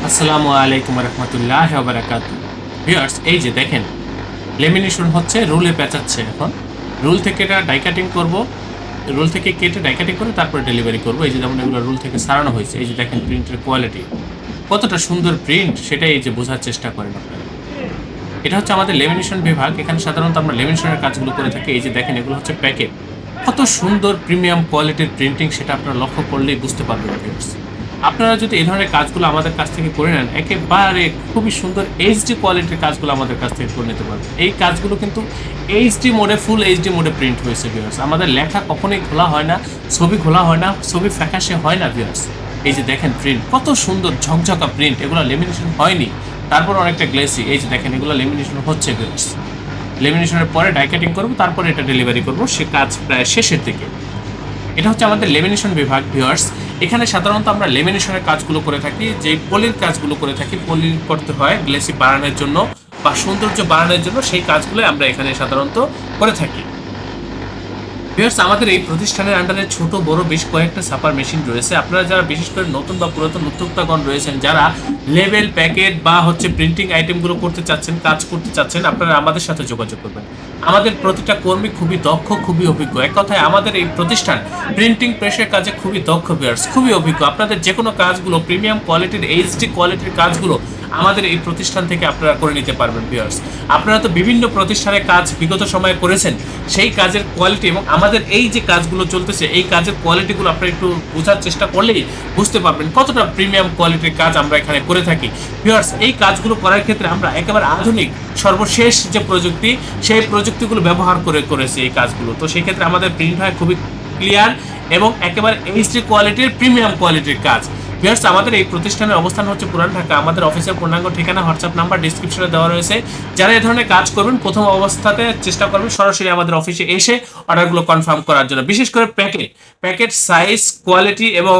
আসসালামু আলাইকুম রহমতুল্লাহ বারাকাতু। ভিউয়ার্স, এই যে দেখেন লেমিনেশন হচ্ছে, রুলে পেঁচাচ্ছে। এখন রুল থেকে এটা ডাই কাটিং করবো, রুল থেকে কেটে ডাই কাটিং করে তারপরে ডেলিভারি করবো। এই যে যেমন এগুলো রুল থেকে সারানো হয়েছে, এই যে দেখেন প্রিন্টের কোয়ালিটি কতটা সুন্দর প্রিন্ট, সেটাই এই যে বোঝার চেষ্টা করেন আপনারা। এটা হচ্ছে আমাদের লেমিনেশন বিভাগ। এখানে সাধারণত আমরা লেমিনেশনের কাজগুলো করে থাকি। এই যে দেখেন এগুলো হচ্ছে প্যাকেট, কত সুন্দর প্রিমিয়াম কোয়ালিটির প্রিন্টিং, সেটা আপনারা লক্ষ্য করলেই বুঝতে পারবেন ভিউয়ার্স। আপনারা যদি এই ধরনের কাজগুলো আমাদের কাছ থেকে করে নেন, একেবারে খুবই সুন্দর এইচডি কোয়ালিটির কাজগুলো আমাদের কাছ থেকে করে নিতে পারবেন। এই কাজগুলো কিন্তু এইচডি মোডে, ফুল এইচডি মোডে প্রিন্ট হয়েছে ভিউয়ার্স। আমাদের লেখা কখনোই খোলা হয় না, ছবি খোলা হয় না, ছবি ফ্যাকাশে হয় না ভিউয়ার্স। এই যে দেখেন প্রিন্ট কত সুন্দর ঝকঝকা প্রিন্ট, এগুলো লেমিনেশন হয়নি, তারপর অনেকটা গ্লেসি। এই যে দেখেন এগুলো লেমিনেশন হচ্ছে ভিউয়ার্স। লেমিনেশনের পরে ডাই কাটিং করবো, তারপরে এটা ডেলিভারি করবো, সে কাজ প্রায় শেষের দিকে। এটা হচ্ছে আমাদের লেমিনেশন বিভাগ ভিউয়ার্স। এখানে সাধারণত আমরা লেমিনেশনের কাজগুলো করে থাকি, যে পলির কাজগুলো করে থাকি, পলি করতে হয় গ্লেসি বাড়ানোর জন্য বা সৌন্দর্য বাড়ানোর জন্য, সেই কাজগুলো আমরা এখানে সাধারণত করে থাকি। ভিউয়ার্স, আমাদের এই প্রতিষ্ঠানের আন্ডারে ছোট বড় বেশ কয়েকটা ছাপার মেশিন রয়েছে। আপনারা যারা বিশেষ করে নতুন বা পুরাতন উদ্যোক্তাগণ রয়েছেন, যারা লেবেল, প্যাকেট বা হচ্ছে প্রিন্টিং আইটেমগুলো করতে চাচ্ছেন, কাজ করতে চাচ্ছেন, আপনারা আমাদের সাথে যোগাযোগ করবেন। আমাদের প্রতিটা কর্মী খুবই দক্ষ, খুবই অভিজ্ঞ। এক কথায় আমাদের এই প্রতিষ্ঠান প্রিন্টিং প্রেসের কাজে খুবই দক্ষ ভিউয়ার্স, খুবই অভিজ্ঞ। আপনাদের যে কোনো কাজগুলো, প্রিমিয়াম কোয়ালিটির, এইচডি কোয়ালিটির কাজগুলো আমাদের এই প্রতিষ্ঠান থেকে আপনারা করে নিতে পারবেন ভিউয়ার্স। আপনারা তো বিভিন্ন প্রতিষ্ঠানে কাজ বিগত সময়ে করেছেন, সেই কাজের কোয়ালিটি এবং আমাদের এই যে কাজগুলো চলতেছে, এই কাজের কোয়ালিটিগুলো আপনারা একটু বোঝার চেষ্টা করলেই বুঝতে পারবেন কতটা প্রিমিয়াম কোয়ালিটির কাজ আমরা এখানে করে থাকি ভিউয়ার্স। এই কাজগুলো করার ক্ষেত্রে আমরা একেবারে আধুনিক সর্বশেষ যে প্রযুক্তি, সেই প্রযুক্তিগুলো ব্যবহার করে করেছি এই কাজগুলো। তো সেই ক্ষেত্রে আমাদের প্রিন্ট হয় খুবই ক্লিয়ার এবং একেবারে এইচডি কোয়ালিটির, প্রিমিয়াম কোয়ালিটির কাজ ভিউয়ার্স। আমাদের এই প্রতিষ্ঠানের অবস্থান হচ্ছে পুরান ঢাকা। আমাদের অফিসের পূর্ণাঙ্গ ঠিকানা, হোয়াটসঅ্যাপ নাম্বার ডিসক্রিপশনে দেওয়া রয়েছে। যারা এই ধরনের কাজ করবেন, প্রথম অবস্থাতে চেষ্টা করবেন সরাসরি আমাদের অফিসে এসে অর্ডারগুলো কনফার্ম করার জন্য। বিশেষ করে প্যাকেট সাইজ, কোয়ালিটি এবং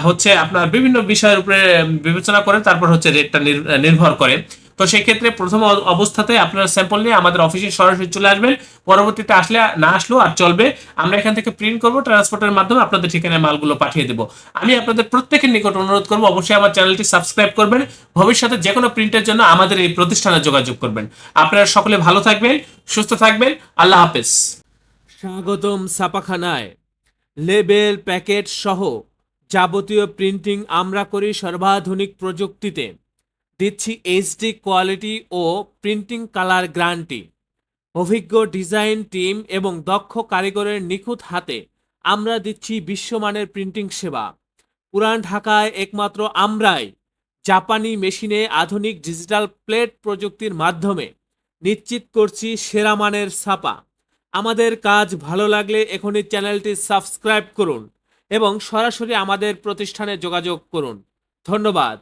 হচ্ছে আপনার বিভিন্ন বিষয়ের উপরে বিবেচনা করে তারপর হচ্ছে রেটটা নির্ভর করে। তো সেই ক্ষেত্রে প্রথম অবস্থাতে আপনারা স্যাম্পল নিয়ে আমাদের অফিসে সরাসরি চলে আসবেন। পরবর্তীতে আসলে না আসলেও আর চলবে, আমরা এখান থেকে প্রিন্ট করব, ট্রান্সপোর্টের মাধ্যমে আপনাদের ঠিকানায় মালগুলো পাঠিয়ে দেবো। আমি আপনাদের প্রত্যেকের নিকট অনুরোধ করবো, অবশ্যই আমার চ্যানেলটি সাবস্ক্রাইব করবেন। ভবিষ্যতে যে কোনো প্রিন্টের জন্য আমাদের এই প্রতিষ্ঠানে যোগাযোগ করবেন। আপনারা সকলে ভালো থাকবেন, সুস্থ থাকবেন। আল্লাহ হাফেজ। স্বাগতম ছাপাখানায়। লেবেল, প্যাকেট সহ যাবতীয় প্রিন্টিং আমরা করি সর্বাধুনিক প্রযুক্তিতে। দিচ্ছি এইচডি কোয়ালিটি ও প্রিন্টিং কালার গ্যারান্টি। অভিজ্ঞ ডিজাইন টিম এবং দক্ষ কারিগরের নিখুঁত হাতে আমরা দিচ্ছি বিশ্বমানের প্রিন্টিং সেবা। পুরান ঢাকায় একমাত্র আমরাই জাপানি মেশিনে আধুনিক ডিজিটাল প্লেট প্রযুক্তির মাধ্যমে নিশ্চিত করছি সেরা মানের ছাপা। আমাদের কাজ ভালো লাগলে এখনই চ্যানেলটি সাবস্ক্রাইব করুন এবং সরাসরি আমাদের প্রতিষ্ঠানে যোগাযোগ করুন। ধন্যবাদ।